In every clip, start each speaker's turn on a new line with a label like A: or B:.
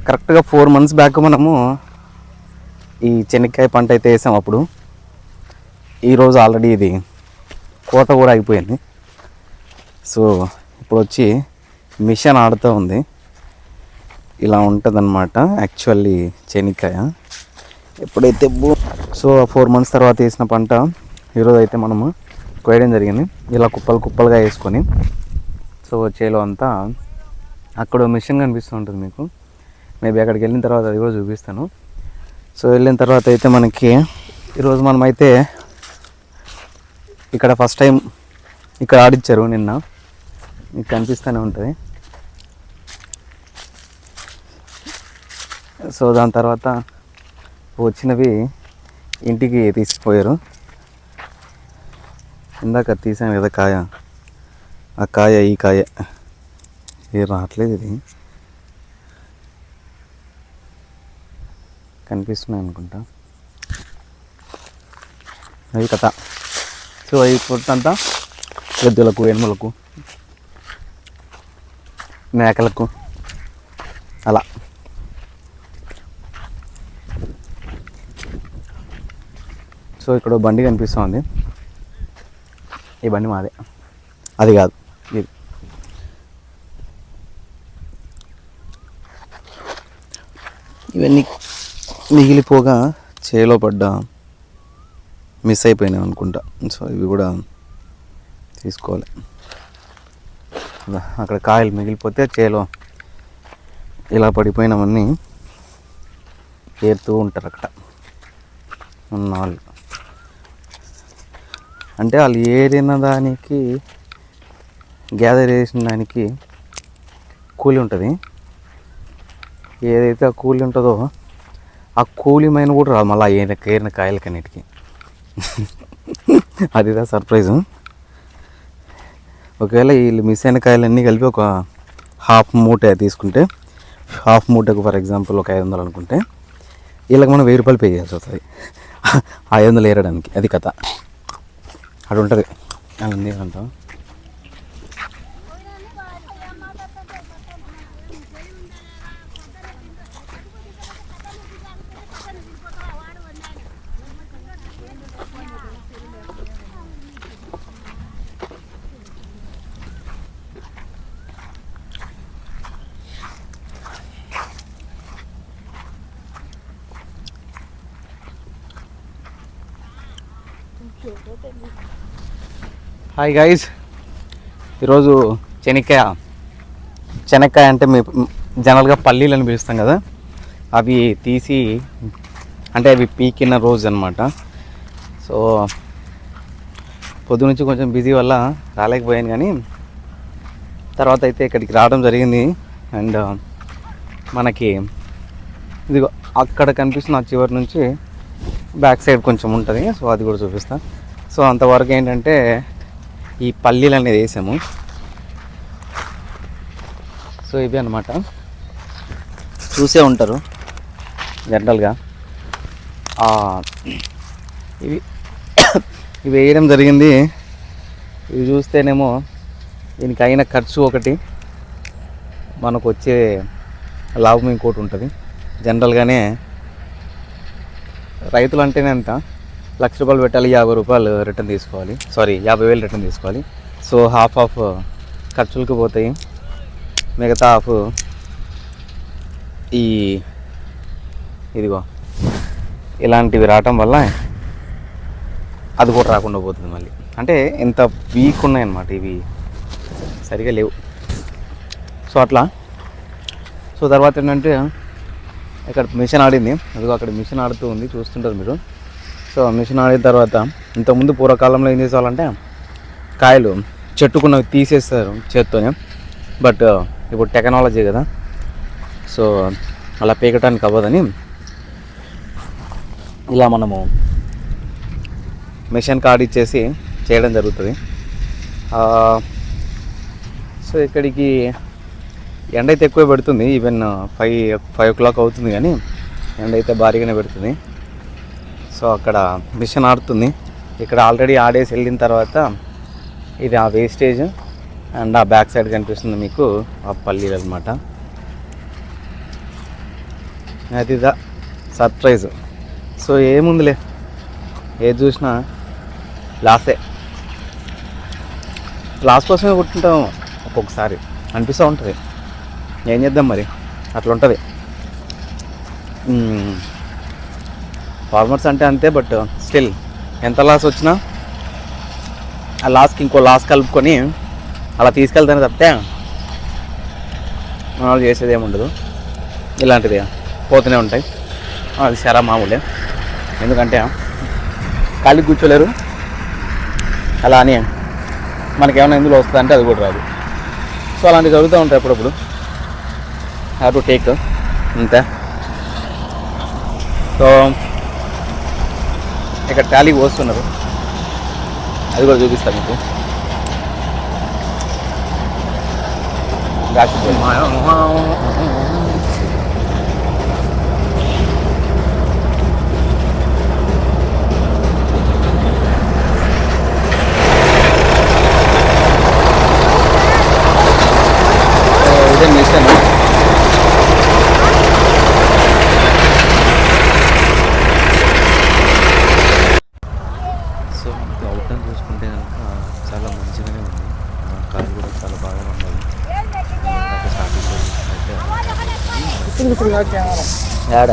A: కరెక్ట్గా 4 months back మనము ఈ చెనిక్కాయ పంట అయితే వేసాం. అప్పుడు ఈరోజు ఆల్రెడీ ఇది కోత కూడా అయిపోయింది. సో ఇప్పుడు వచ్చి మిషన్ ఆడుతూ ఉంది. ఇలా ఉంటుంది అన్నమాట యాక్చువల్లీ చెనిక్కాయ. ఎప్పుడైతే సో 4 months తర్వాత వేసిన పంట ఈరోజు అయితే మనము కోయడం జరిగింది. ఇలా కుప్పలు కుప్పలుగా వేసుకొని సో చేలో అంతా అక్కడ మిషన్ కనిపిస్తూ ఉంటుంది మీకు. మేబీ అక్కడికి వెళ్ళిన తర్వాత అది కూడా చూపిస్తాను. సో వెళ్ళిన తర్వాత అయితే మనకి ఈరోజు మనమైతే ఇక్కడ ఫస్ట్ టైం ఇక్కడ ఆడిచ్చారు నిన్న, మీకు కనిపిస్తూనే ఉంటుంది. సో దాని తర్వాత వచ్చినవి ఇంటికి తీసుకుపోయారు. ఇందాక తీసాను కదా కాయ, ఆ కాయ ఈ కాయ ఇది రావట్లేదు, ఇది కనిపిస్తున్నాయి అనుకుంటా. అది కథ. సో అవి పొట్టంతా ఎద్దులకు, ఎనుములకు, మేకలకు అలా. సో ఇక్కడ బండి కనిపిస్తుంది. ఈ బండి మాదే, అది కాదు ఇది. ఇవన్నీ మిగిలిపోగా చేలో పడ్డ మిస్ అయిపోయినాయి అనుకుంటా. సో ఇవి కూడా తీసుకోవాలి. అక్కడ కాయలు మిగిలిపోతే చేలో ఇలా పడిపోయినవన్నీ ఏరుతూ ఉంటారు అక్కడ ఉన్న వాళ్ళు. అంటే వాళ్ళు ఏరిన దానికి, గ్యాదర్ చేసిన దానికి కూలి ఉంటుంది. ఏదైతే ఆ కూలి ఉంటుందో ఆ కూలి మైన కూడా రాదు మళ్ళీ ఏరిన కాయలకన్నిటికీ. అదిదా సర్ప్రైజు. ఒకవేళ వీళ్ళు మిస్ అయిన కాయలన్నీ కలిపి ఒక హాఫ్ మూట తీసుకుంటే, హాఫ్ మూటకు ఫర్ ఎగ్జాంపుల్ ఒక 500 అనుకుంటే, వీళ్ళకి మనం 1000 రూపాయలు పే చేయాల్సి వస్తుంది 500 ఏరడానికి. అది కథ. అటు ఉంటుంది అది అంటాం. హాయ్ గైస్, ఈరోజు చెనక్కాయ అంటే మీ జనరల్గా పల్లీలు అని పిలుస్తాం కదా, అవి తీసి అంటే అవి పీకిన రోజు అనమాట. సో పొద్దు నుంచి కొంచెం బిజీ వల్ల రాలేకపోయాను, కానీ తర్వాత అయితే ఇక్కడికి రావడం జరిగింది. అండ్ మనకి ఇదిగో అక్కడ కనిపిస్తున్న చివరి నుంచి బ్యాక్ సైడ్ కొంచెం ఉంటుంది. సో అది కూడా చూపిస్తాను. సో అంతవరకు ఏంటంటే ఈ పల్లీలు అనేది వేసాము. సో ఇవి అన్నమాట, చూసే ఉంటారు జనరల్గా. ఇవి ఇవి వేయడం జరిగింది. ఇవి చూస్తేనేమో దీనికి అయిన ఖర్చు ఒకటి, మనకు వచ్చే లాభం ఇంకోటి ఉంటుంది. జనరల్గానే రైతులు అంటేనే అంత 1,00,000 రూపాయలు పెట్టాలి, 50 రూపాయలు రిటర్న్ తీసుకోవాలి, 50,000 రిటర్న్ తీసుకోవాలి. సో హాఫ్ ఆఫ్ ఖర్చులకు పోతాయి, మిగతా హాఫ్ ఇదిగో ఇలాంటివి రావటం వల్ల అది కూడా రాకుండా పోతుంది మళ్ళీ. అంటే ఎంత వీక్ ఉన్నాయన్నమాట, ఇవి సరిగా లేవు. సో అట్లా. సో తర్వాత ఏంటంటే ఇక్కడ మిషన్ ఆడింది, అదిగో అక్కడ మిషన్ ఆడుతూ ఉంది, చూస్తుంటారు మీరు. సో మిషన్ ఆడిన తర్వాత ఇంతకుముందు పూర్వకాలంలో ఏం చేసేవాళ్ళంటే కాయలు చెట్టుకున్నవి తీసేస్తారు చేత్తోనే. బట్ ఇప్పుడు టెక్నాలజీ కదా, సో అలా పీకటానికి అవ్వదని ఇలా మనము మిషన్ కార్డ్ ఇచ్చేసి చేయడం జరుగుతుంది. సో ఇక్కడికి ఎండ అయితే ఎక్కువ పెడుతుంది. ఈవెన్ 5 o'clock అవుతుంది, కానీ ఎండ అయితే భారీగానే పెడుతుంది. సో అక్కడ మిషన్ ఆడుతుంది. ఇక్కడ ఆల్రెడీ ఆడేసి వెళ్ళిన తర్వాత ఇది ఆ వేస్టేజ్, అండ్ ఆ బ్యాక్ సైడ్ కనిపిస్తుంది మీకు ఆ పల్లీలు అనమాట. అదిదా సర్ప్రైజ్. సో ఏముందిలే, ఏది చూసినా లాసే. లాస్ కోసమే కొట్టుకుంటాం ఒక్కొక్కసారి, అనిపిస్తూ ఉంటుంది. ఏం చేద్దాం మరి, అట్లా ఉంటుంది. ఫార్మర్స్ అంటే అంతే. బట్ స్టిల్ ఎంత లాస్ వచ్చినా ఆ లాస్కి ఇంకో లాస్ కలుపుకొని అలా తీసుకెళ్తానే తప్పితే మనం చేసేది ఏముండదు. ఇలాంటిది పోతూనే ఉంటాయి. అది చాలా మామూలే. ఎందుకంటే ఖాళీ కూర్చోలేరు. అలా అని మనకేమైనా ఇందులో వస్తుందంటే అది కూడా రాదు. సో అలాంటివి జరుగుతూ ఉంటాయి అప్పుడప్పుడు. హ్యావ్ టు టేక్ అంతే. సో ఇక్కడ ట్రాలీ పోస్తున్నారు, అది కూడా చూపిస్తాను మీకు. ఇదే మిషన్. సో అవుట్డోర్ చూసుకుంటే కనుక చాలా మంచిగానే ఉంది. కారు కూడా చాలా బాగా ఉన్నది. యాడ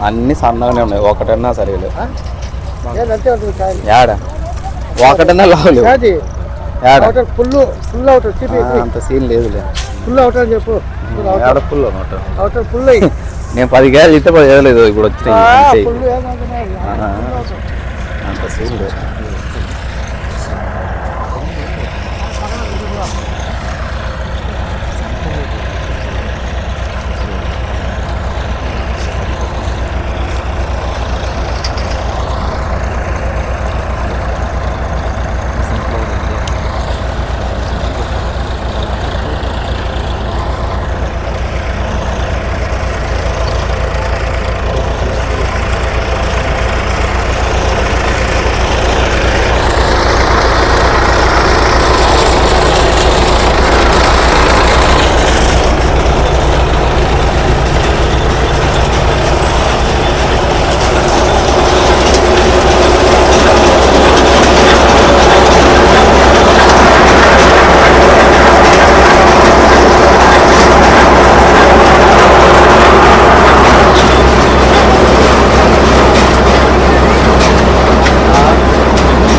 A: అన్నీ సన్నగానే ఉన్నాయి, ఒకటన్నా సరిలేదు. యాడ ఒకటన్నా లావులేవు. అంత సీన్ లేదులే. యాడ ఫుల్ అన్నమాట. నేను 10 గ్యాస్ ఇస్తే 10 వేయలేదు. ఇప్పుడు వచ్చినాయి అంత సీన్ లేదు.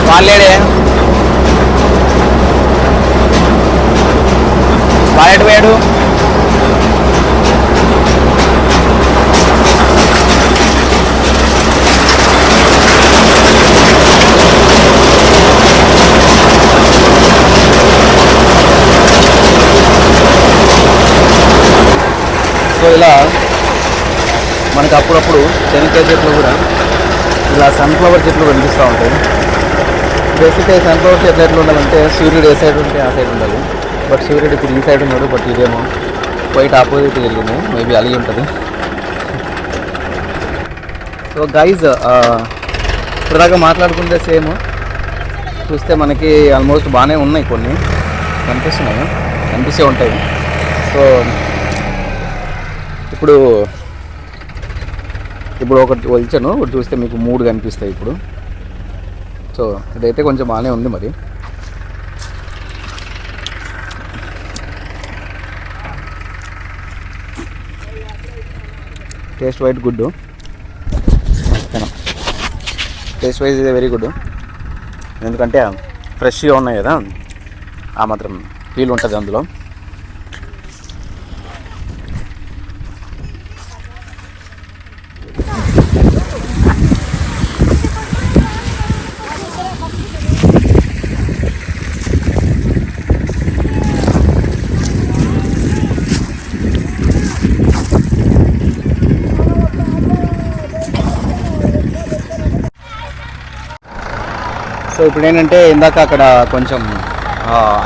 A: వాళ్ళేడే వాడేటు వేడు. సో ఇలా మనకు అప్పుడప్పుడు శనక్కాయ చెట్లు కూడా ఇలా సన్ఫ్లవర్ చెట్లు కనిపిస్తూ ఉంటాయి. బేసిక్గా సన్ఫ్లవర్ చెట్లు ఎట్లా ఉండాలంటే సూర్యుడు ఏ సైడ్ ఉంటే ఆ సైడ్ ఉండాలి. బట్ సూర్యుడు ఇప్పుడు ఈ సైడ్ ఉన్నాడు. బట్ ఇదేమో క్వైట్ ఆపోజిట్ జరిగింది. మేబీ అలిగి ఉంటుంది. సో గైజ్ ఇప్పటిదాకా మాట్లాడుకుంటే సేమ్ చూస్తే మనకి ఆల్మోస్ట్ బాగానే ఉన్నాయి. కొన్ని కనిపిస్తున్నాయి, కనిపిస్తూ ఉంటాయి. సో ఇప్పుడు ఒకటి వచ్చాను, ఒకటి చూస్తే మీకు 3 కనిపిస్తాయి ఇప్పుడు. సో ఇదైతే కొంచెం బాగానే ఉంది. మరి taste white good, taste wise ఇదే వెరీ గుడ్. ఎందుకంటే ఫ్రెష్గా ఉన్నాయి కదా, ఆ మాత్రం ఫీల్ ఉంటుంది అందులో. సో ఇప్పుడు ఏంటంటే ఇందాక అక్కడ కొంచెం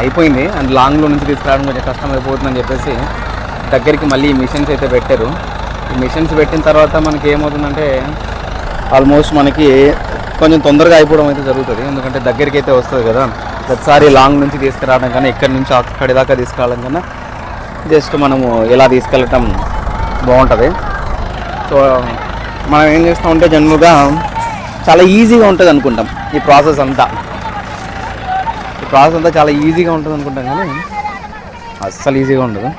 A: అయిపోయింది అండ్ లాంగ్లో నుంచి తీసుకురావడం కొంచెం కష్టం అయిపోతుందని చెప్పేసి దగ్గరికి మళ్ళీ మిషన్స్ అయితే పెట్టారు. ఈ మిషన్స్ పెట్టిన తర్వాత మనకి ఏమవుతుందంటే ఆల్మోస్ట్ మనకి కొంచెం తొందరగా అయిపోవడం అయితే జరుగుతుంది. ఎందుకంటే దగ్గరికి అయితే వస్తుంది కదా. ప్రతిసారి లాంగ్ నుంచి తీసుకురావడం కన్నా ఇక్కడి నుంచి అక్కడి దాకా తీసుకురావడం కన్నా జస్ట్ మనము ఇలా తీసుకెళ్ళటం బాగుంటుంది. సో మనం ఏం చేస్తామంటే జనరల్గా చాలా ఈజీగా ఉంటుంది అనుకుంటాం ఈ ప్రాసెస్ అంతా చాలా ఈజీగా ఉంటుంది అనుకుంటాం, కానీ అస్సలు ఈజీగా ఉండదు,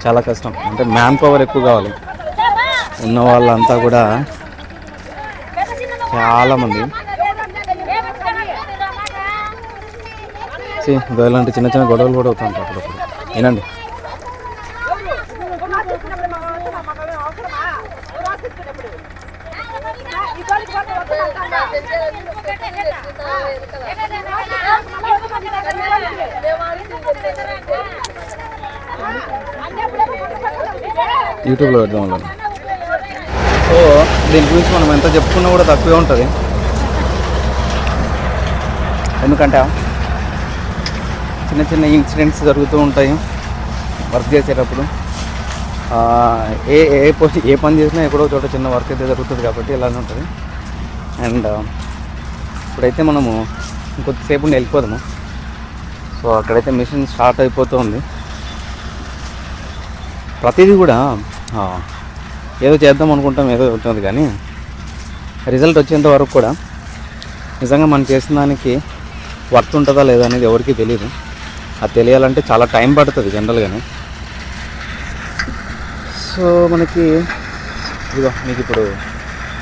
A: చాలా కష్టం. అంటే మ్యాన్ పవర్ ఎక్కువ కావాలి. ఉన్న వాళ్ళంతా కూడా చాలామంది ఇలాంటి చిన్న చిన్న గొడవలు కూడా అవుతూ ఉంటాయి అప్పుడప్పుడు. ఏనండి, యూట్యూబ్లో పెడదాం. సో దీని గురించి మనం ఎంత చెప్పుకున్నా కూడా తక్కువే ఉంటుంది. ఎందుకంటే చిన్న చిన్న ఇన్సిడెంట్స్ జరుగుతూ ఉంటాయి వర్క్ చేసేటప్పుడు. ఏ పని చేసినా ఎక్కడో చోట చిన్న వర్క్ అయితే జరుగుతుంది కాబట్టి ఇలానే ఉంటుంది. అండ్ ఇప్పుడైతే మనము ఇంకొద్దిసేపు ఉండి వెళ్ళిపోదాము. సో అక్కడైతే మిషన్ స్టార్ట్ అయిపోతుంది. ప్రతిదీ కూడా ఏదో చేద్దాం అనుకుంటాం, ఏదో అవుతుంది, కానీ రిజల్ట్ వచ్చేంత వరకు కూడా నిజంగా మనం చేసిన దానికి వర్త్ ఉంటుందా లేదా అనేది ఎవరికీ తెలియదు. అది తెలియాలంటే చాలా టైం పడుతుంది జనరల్గానే. సో మనకి ఇదిగో మీకు ఇప్పుడు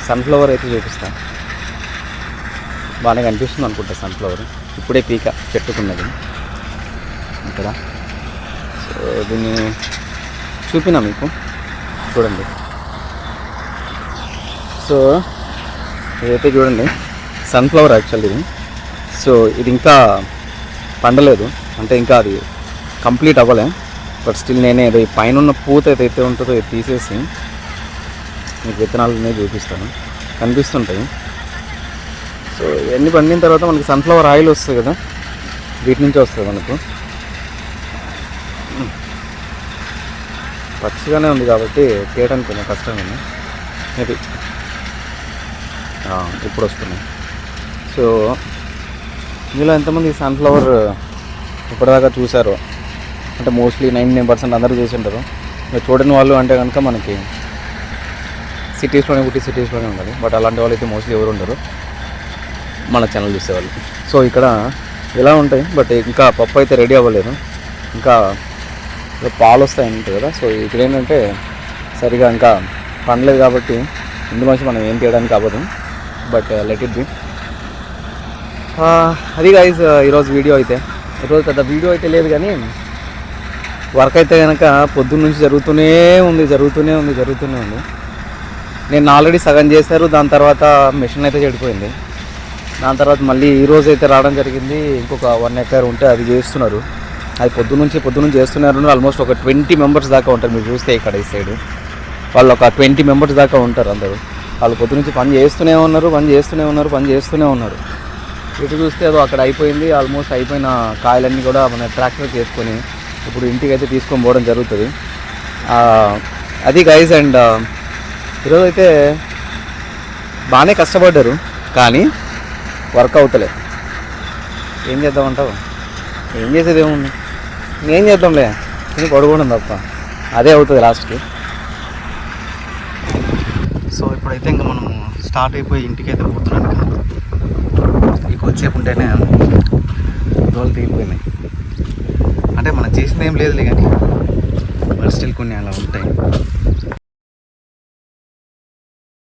A: సన్ఫ్లవర్ అయితే చూపిస్తాను. బాగానే కనిపిస్తుంది అనుకుంటా సన్ఫ్లవర్. ఇప్పుడే పీక చెట్టుకున్నది ఇక్కడ. సో దీన్ని చూపినా మీకు, చూడండి. సో ఇదైతే చూడండి సన్ఫ్లవర్ యాక్చువల్ ఇది. సో ఇది ఇంకా పండలేదు, అంటే ఇంకా అది కంప్లీట్ అవ్వలే. బట్ స్టిల్ నేనే ఏదో ఈ పైన ఉన్న పూత ఏదైతే ఉంటుందో ఇది తీసేసి మీకు విత్తనాలనే చూపిస్తాను, కనిపిస్తుంటాయి. సో ఇవన్నీ పండిన తర్వాత మనకి సన్ఫ్లవర్ ఆయిల్ వస్తుంది కదా, వీటి నుంచి వస్తుంది మనకు. పచ్చిగానే ఉంది కాబట్టి తీయడానికి కొంచెం కష్టంగా మేబీ ఇప్పుడు వస్తున్నాయి. సో మీలో ఎంతమంది సన్ఫ్లవర్ ఇప్పటిదాకా చూసారో, అంటే మోస్ట్లీ 99% అందరూ చూసి ఉంటారు. చూడని వాళ్ళు అంటే కనుక మనకి సిటీస్లోనే పుట్టి సిటీస్లోనే ఉండాలి. బట్ అలాంటి వాళ్ళు అయితే మోస్ట్లీ ఎవరు ఉండరు మన ఛానల్ చూసేవాళ్ళు. సో ఇక్కడ ఇలా ఉంటాయి, బట్ ఇంకా పప్పు అయితే రెడీ అవ్వలేదు, ఇంకా పాలు వస్తాయంట కదా. సో ఇక్కడ ఏంటంటే సరిగా ఇంకా పండలేదు కాబట్టి ఇందులోంచి మనం ఏం తీయడానికి అవ్వదు. But let it be. అది గైస్ ఈరోజు వీడియో అయితే. ఈరోజు పెద్ద వీడియో అయితే లేదు, కానీ వర్క్ అయితే కనుక పొద్దున్న నుంచి జరుగుతూనే ఉంది. నేను ఆల్రెడీ సగం చేశారు, దాని తర్వాత మిషన్ అయితే చెడిపోయింది. దాని తర్వాత మళ్ళీ ఈరోజు అయితే రావడం జరిగింది. ఇంకొక 1 ఎకర్ ఉంటే అది చేస్తున్నారు. అది పొద్దున్న చేస్తున్నారు. ఆల్మోస్ట్ ఒక 20 మెంబర్స్ దాకా ఉంటారు. మీరు చూస్తే ఇక్కడ ఈ సైడ్ వాళ్ళు ఒక 20 మెంబర్స్ దాకా ఉంటారు. అందరూ వాళ్ళు పొద్దునుంచి పని చేస్తూనే ఉన్నారు. ఇటు చూస్తే ఏదో అక్కడ అయిపోయింది. ఆల్మోస్ట్ అయిపోయిన కాయలన్నీ కూడా మన ట్రాక్టర్ చేసుకొని ఇప్పుడు ఇంటికి అయితే తీసుకొని పోవడం జరుగుతుంది. అది గైస్. అండ్ ఈరోజు అయితే బాగానే కష్టపడ్డారు, కానీ వర్క్ అవుతలే. ఏం చేద్దామంటావు? ఏం చేసేది ఏముంది, ఏం చేద్దాంలే, తిని పడుకోవడం తప్ప అదే అవుతుంది లాస్ట్కి. సో ఇప్పుడైతే ఇంకా మనము స్టార్ట్ అయిపోయి ఇంటికి అయితే పోతున్నాను. ఇక వచ్చేపు ఉంటేనే రోజులు తీరిపోయినాయి. అంటే మనం చేసింది ఏం లేదులే, కానీ మరి స్టిల్ కొన్ని అలా ఉంటాయి.